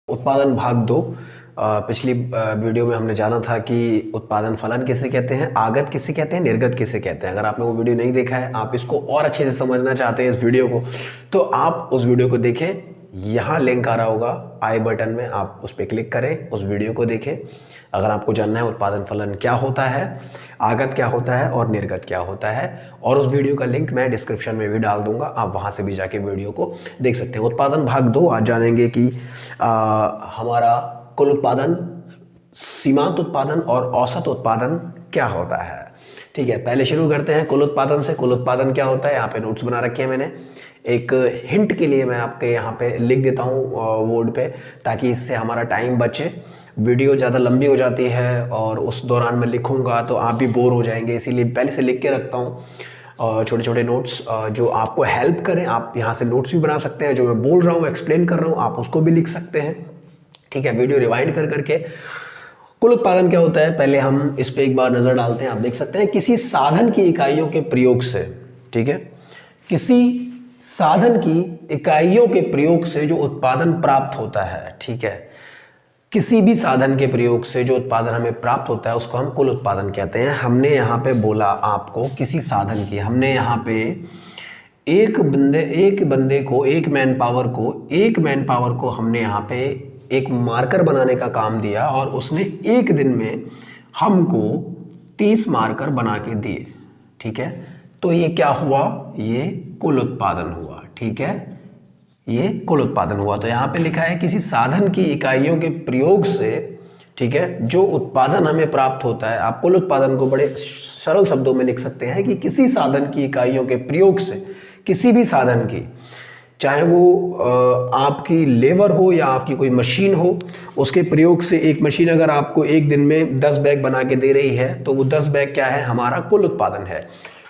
उत्पादन भाग दो। पिछली वीडियो में हमने जाना था कि उत्पादन फलन किसे कहते हैं, आगत किसे कहते हैं, निर्गत किसे कहते हैं। अगर आपने वो वीडियो नहीं देखा है, आप इसको और अच्छे से समझना चाहते हैं इस वीडियो को, तो आप उस वीडियो को देखें। यहाँ लिंक आ रहा होगा आई बटन में, आप उस पर क्लिक करें, उस वीडियो को देखें। अगर आपको जानना है उत्पादन फलन क्या होता है, आगत क्या होता है और निर्गत क्या होता है, और उस वीडियो का लिंक मैं डिस्क्रिप्शन में भी डाल दूंगा, आप वहाँ से भी जाके वीडियो को देख सकते हैं। उत्पादन भाग 2 आज जानेंगे कि हमारा कुल उत्पादन, सीमांत उत्पादन और औसत उत्पादन क्या होता है। ठीक है, पहले शुरू करते हैं कुल उत्पादन से। कुल उत्पादन क्या होता है, यहाँ पे नोट्स बना रखे हैं मैंने। एक हिंट के लिए मैं आपके यहाँ पे लिख देता हूँ बोर्ड पे, ताकि इससे हमारा टाइम बचे। वीडियो ज़्यादा लंबी हो जाती है और उस दौरान मैं लिखूँगा तो आप भी बोर हो जाएंगे, इसीलिए पहले से लिख के रखता हूँ छोटे छोटे नोट्स जो आपको हेल्प करें। आप यहाँ से नोट्स भी बना सकते हैं, जो मैं बोल रहा हूँ, एक्सप्लेन कर रहा हूँ, आप उसको भी लिख सकते हैं। ठीक है, वीडियो रिवाइंड कर करके। कुल उत्पादन क्या होता है, पहले हम इस पे एक बार नज़र डालते हैं। आप देख सकते हैं किसी साधन की इकाइयों के प्रयोग से, ठीक है, किसी साधन की इकाइयों के प्रयोग से जो उत्पादन प्राप्त होता है, ठीक है, किसी भी साधन के प्रयोग से जो उत्पादन हमें प्राप्त होता है उसको हम कुल उत्पादन कहते हैं। हमने यहाँ पे बोला आपको किसी साधन की, हमने यहाँ पे एक बंदे को, एक मैन पावर को हमने यहाँ पे एक मार्कर बनाने का काम दिया और उसने एक दिन में हमको 30 मार्कर बना के दिए। ठीक है, तो ये क्या हुआ, ये कुल उत्पादन हुआ। ठीक है, ये कुल उत्पादन हुआ। तो यहाँ पे लिखा है किसी साधन की इकाइयों के प्रयोग से, ठीक है, जो उत्पादन हमें प्राप्त होता है। आप कुल उत्पादन को बड़े सरल शब्दों में लिख सकते हैं कि किसी साधन की इकाइयों के प्रयोग से, किसी भी साधन की, चाहे वो आपकी लेबर हो या आपकी कोई मशीन हो, उसके प्रयोग से, एक मशीन अगर आपको एक दिन में 10 बैग बना के दे रही है तो वो 10 बैग क्या है, हमारा कुल उत्पादन है।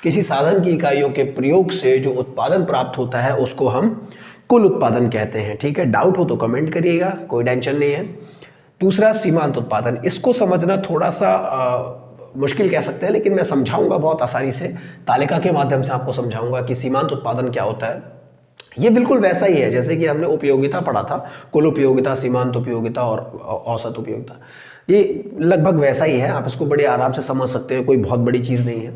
किसी साधन की इकाइयों के प्रयोग से जो उत्पादन प्राप्त होता है उसको हम कुल उत्पादन कहते हैं। ठीक है, डाउट हो तो कमेंट करिएगा, कोई टेंशन नहीं है। दूसरा, सीमांत उत्पादन। इसको समझना थोड़ा सा मुश्किल कह सकते हैं, लेकिन मैं समझाऊंगा बहुत आसानी से, तालिका के माध्यम से आपको समझाऊंगा कि सीमांत उत्पादन क्या होता है। ये बिल्कुल वैसा ही है जैसे कि हमने उपयोगिता पढ़ा था, कुल उपयोगिता, सीमांत उपयोगिता और औसत उपयोगिता। ये लगभग वैसा ही है, आप इसको बड़े आराम से समझ सकते हैं, कोई बहुत बड़ी चीज़ नहीं है।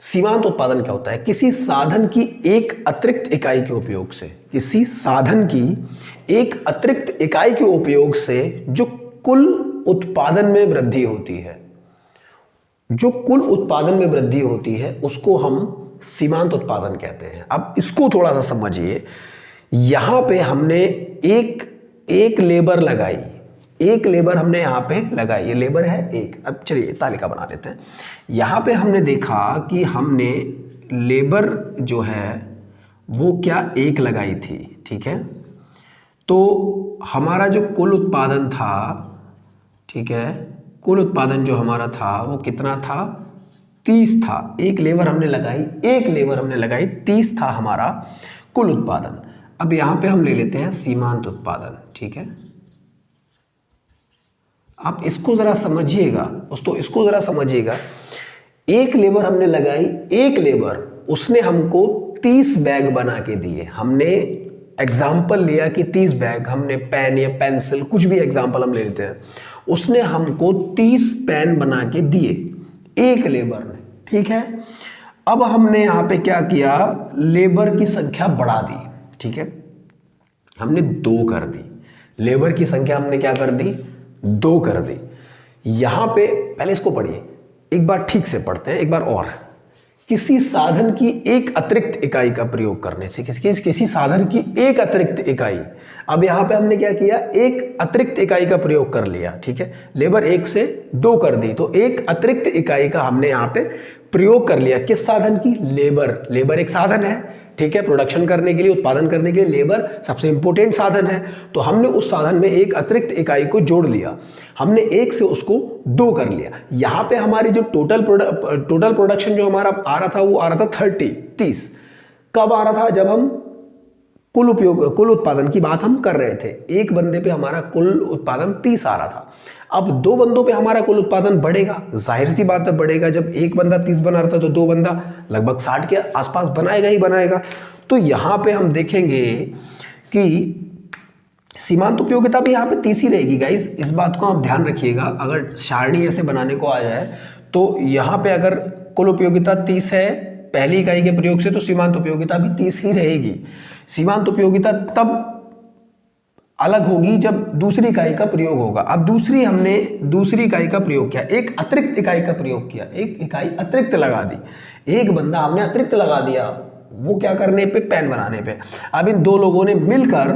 सीमांत उत्पादन क्या होता है, किसी साधन की एक अतिरिक्त इकाई के उपयोग से, किसी साधन की एक अतिरिक्त इकाई के उपयोग से जो कुल उत्पादन में वृद्धि होती है, जो कुल उत्पादन में वृद्धि होती है उसको हम सीमांत उत्पादन कहते हैं। अब इसको थोड़ा सा समझिए। यहां पे हमने एक लेबर लगाई, एक लेबर हमने यहां पे लगाई, ये लेबर है एक। अब चलिए तालिका बना देते हैं। यहां पे हमने देखा कि हमने लेबर जो है वो क्या, एक लगाई थी। ठीक है, तो हमारा जो कुल उत्पादन था, ठीक है, कुल उत्पादन जो हमारा था वो कितना था, 30 था। एक लेबर हमने लगाई, 30 था हमारा कुल उत्पादन। अब यहां पे हम ले लेते हैं सीमांत उत्पादन। ठीक है, आप इसको जरा समझिएगा, इसको जरा समझिएगा। एक लेबर हमने लगाई, एक लेबर, उसने हमको 30 बैग बना के दिए। हमने एग्जाम्पल लिया कि 30 बैग, हमने पेन या पेंसिल, कुछ भी एग्जाम्पल हम ले लेते हैं, उसने हमको 30 पेन बना के दिए एक लेबर ने। ठीक है, अब हमने यहां पे क्या किया, लेबर की संख्या बढ़ा दी। ठीक है, हमने 2 कर दी, लेबर की संख्या हमने क्या कर दी, 2 कर दी। यहां पे पहले इसको पढ़िए, एक बार ठीक से पढ़ते हैं एक बार और। किसी साधन की एक अतिरिक्त इकाई का प्रयोग करने से, किसी साधन की एक अतिरिक्त इकाई। अब यहां पे हमने क्या किया, एक अतिरिक्त इकाई का प्रयोग कर लिया। ठीक है, लेबर 1 से 2 कर दी, तो एक अतिरिक्त इकाई का हमने यहां पे प्रयोग कर लिया। किस साधन की, लेबर एक साधन है। ठीक है, प्रोडक्शन करने के लिए, उत्पादन करने के लिए लेबर सबसे इंपॉर्टेंट साधन है। तो हमने उस साधन में एक अतिरिक्त इकाई को जोड़ लिया, हमने 1 से उसको 2 कर लिया। यहां पे हमारी जो टोटल प्रोडक्शन जो हमारा आ रहा था वो आ रहा था 30। कब आ रहा था, जब हम कुल उत्पादन की बात हम कर रहे थे। एक बंदे पे हमारा कुल उत्पादन 30 आ रहा था। अब 2 बंदों पे हमारा कुल उत्पादन बढ़ेगा, जाहिर सी बात है बढ़ेगा। जब एक बंदा 30 बना रहा था तो 2 बंदा लगभग 60 के आसपास बनाएगा ही बनाएगा। तो यहां पे हम देखेंगे कि सीमांत उपयोगिता भी यहाँ पे 30 ही रहेगी गाइज, इस बात को आप ध्यान रखिएगा। अगर सारणी ऐसे बनाने को आ जाए तो यहाँ पे अगर कुल उपयोगिता 30 है पहली इकाई के प्रयोग से, तो सीमांत उपयोगिता भी 30 ही रहेगी। सीमांत उपयोगिता तब अलग होगी जब दूसरी इकाई का प्रयोग होगा। अब हमने दूसरी इकाई का प्रयोग किया, एक अतिरिक्त इकाई का प्रयोग किया, एक इकाई अतिरिक्त लगा दी, एक बंदा हमने अतिरिक्त लगा दिया, वो क्या करने पे, पेन बनाने पे। अब इन दो लोगों ने मिलकर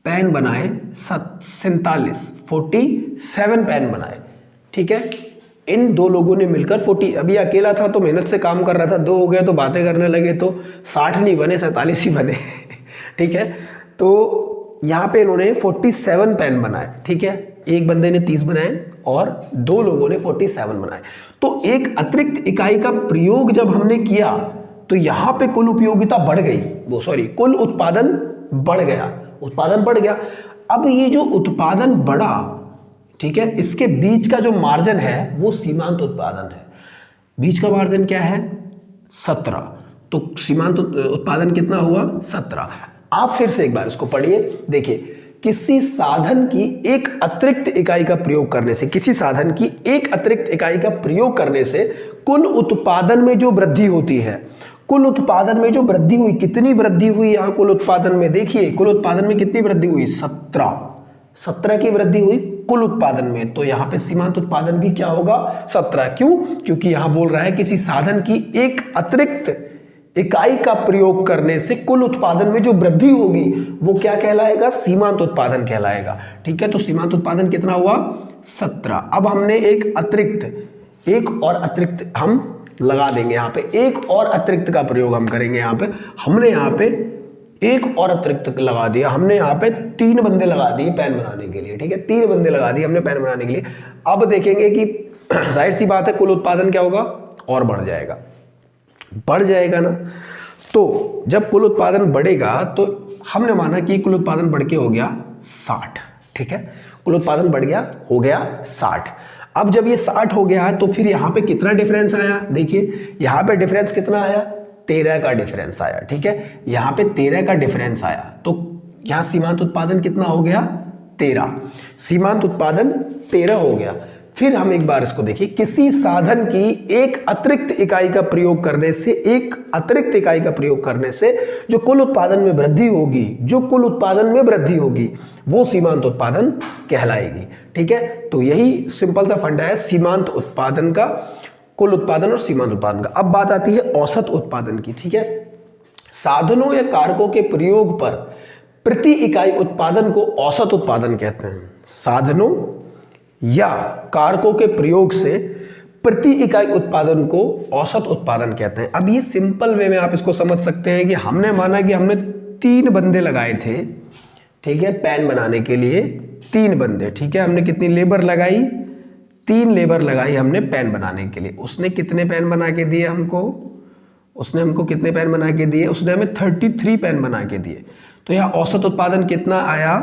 पेन बनाए 47 पेन बनाए, ठीक है। इन दो लोगों ने मिलकर 40, अभी अकेला था तो मेहनत से काम कर रहा था, दो हो गए तो बातें करने लगे तो 60 नहीं बने 47 ही बने ठीक है। तो यहाँ पे इन्होंने 47 पेन बनाए, ठीक है। एक बंदे ने 30 बनाए और दो लोगों ने 47 बनाए। तो एक अतिरिक्त इकाई का प्रयोग जब हमने किया तो यहाँ पे कुल उपयोगिता बढ़ गई, कुल उत्पादन बढ़ गया, उत्पादन बढ़ गया। अब ये जो उत्पादन बढ़ा, ठीक है, इसके बीच का जो मार्जिन है वो सीमांत उत्पादन है। बीच का मार्जिन क्या है, 17। तो सीमांत उत्पादन कितना हुआ, 17। आप फिर से एक बार इसको पढ़िए, देखिए, किसी साधन की एक अतिरिक्त इकाई का प्रयोग करने से, किसी साधन की एक अतिरिक्त इकाई का प्रयोग करने से कुल उत्पादन में जो वृद्धि होती है, कुल उत्पादन में जो वृद्धि हुई, कितनी वृद्धि हुई यहाँ कुल उत्पादन में, देखिए कुल उत्पादन में कितनी वृद्धि हुई, 17 की वृद्धि हुई कुल उत्पादन में। तो यहाँ पे सीमांत उत्पादन भी क्या होगा, 17। क्यों, क्योंकि यहाँ बोल रहा है किसी साधन की एक अतिरिक्त इकाई का प्रयोग करने से कुल उत्पादन में जो वृद्धि होगी वो क्या कहलाएगा, सीमांत उत्पादन कहलाएगा, ठीक है। तो सीमांत उत्पादन कितना हुआ, 17। अब हमने एक और अतिरिक्त हम लगा देंगे यहाँ पे, एक और अतिरिक्त का प्रयोग हम करेंगे। यहाँ पे हमने यहाँ पे एक और अतिरिक्त लगा दिया, हमने यहाँ पे 3 बंदे लगा दिए पेन बनाने के लिए, ठीक है, 3 बंदे लगा दिए हमने पेन बनाने के लिए। अब देखेंगे कि जाहिर सी बात है कुल उत्पादन क्या होगा, और बढ़ जाएगा ना। तो जब कुल उत्पादन बढ़ेगा तो हमने माना कि कुल उत्पादन बढ़ के हो गया 60, ठीक है, कुल उत्पादन बढ़ गया, हो गया 60। अब जब ये 60 हो गया है तो फिर यहाँ पे कितना डिफरेंस आया, देखिए यहाँ पे डिफरेंस कितना आया, 13 का डिफरेंस आया, ठीक है, यहाँ पे 13 का डिफरेंस आया। तो यहाँ सीमांत उत्पादन कितना हो गया, 13। सीमांत उत्पादन 13 हो गया। फिर हम एक बार इसको देखिए, किसी साधन की एक अतिरिक्त इकाई का प्रयोग करने से जो कुल उत्पादन में वृद्धि होगी, वो सीमांत उत्पादन कहलाएगी, ठीक है। तो यही सिंपल सा फंडा है सीमांत उत्पादन का, कुल उत्पादन और सीमांत उत्पादन का। अब बात आती है औसत उत्पादन की, ठीक है। साधनों या कारकों के प्रयोग पर प्रति इकाई उत्पादन को औसत उत्पादन कहते हैं। साधनों या कारकों के प्रयोग से प्रति इकाई उत्पादन को औसत उत्पादन कहते हैं। अब ये सिंपल वे में आप इसको समझ सकते हैं कि हमने माना कि हमने 3 बंदे लगाए थे, ठीक है, पेन बनाने के लिए 3 बंदे, ठीक है, हमने कितनी लेबर लगाई, 3 लेबर लगाई हमने पेन बनाने के लिए। उसने कितने पेन बना के दिए हमको, उसने हमको कितने पेन बना के दिए, उसने हमें 33 पेन बना के दिए। तो यहाँ औसत उत्पादन कितना आया,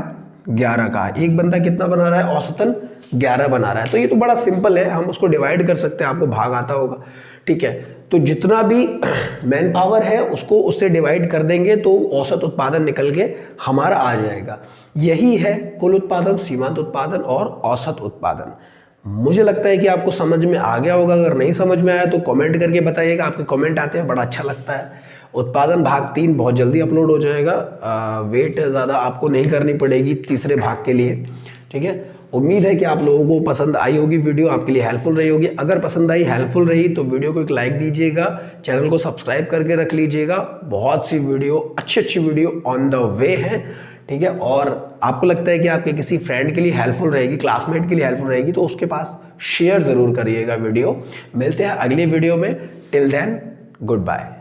11 का। एक बंदा कितना बना रहा है, औसतन 11 बना रहा है। तो ये तो बड़ा सिंपल है, हम उसको डिवाइड कर सकते हैं, आपको भाग आता होगा, ठीक है। तो जितना भी मैन पावर है उसको उससे डिवाइड कर देंगे तो औसत उत्पादन निकल के हमारा आ जाएगा। यही है कुल उत्पादन, सीमांत उत्पादन और औसत उत्पादन। मुझे लगता है कि आपको समझ में आ गया होगा। अगर नहीं समझ में आया तो कमेंट करके बताइएगा, आपके कमेंट आते हैं, बड़ा अच्छा लगता है। उत्पादन भाग 3 बहुत जल्दी अपलोड हो जाएगा, वेट ज़्यादा आपको नहीं करनी पड़ेगी तीसरे भाग के लिए, ठीक है। उम्मीद है कि आप लोगों को पसंद आई होगी वीडियो, आपके लिए हेल्पफुल रही होगी। अगर पसंद आई, हेल्पफुल रही तो वीडियो को एक लाइक दीजिएगा, चैनल को सब्सक्राइब करके रख लीजिएगा। बहुत सी वीडियो, अच्छी वीडियो ऑन द वे है, ठीक है। और आपको लगता है कि आपके किसी फ्रेंड के लिए हेल्पफुल रहेगी, क्लासमेट के लिए हेल्पफुल रहेगी, तो उसके पास शेयर ज़रूर करिएगा वीडियो। मिलते हैं अगली वीडियो में, टिल देन गुड बाय।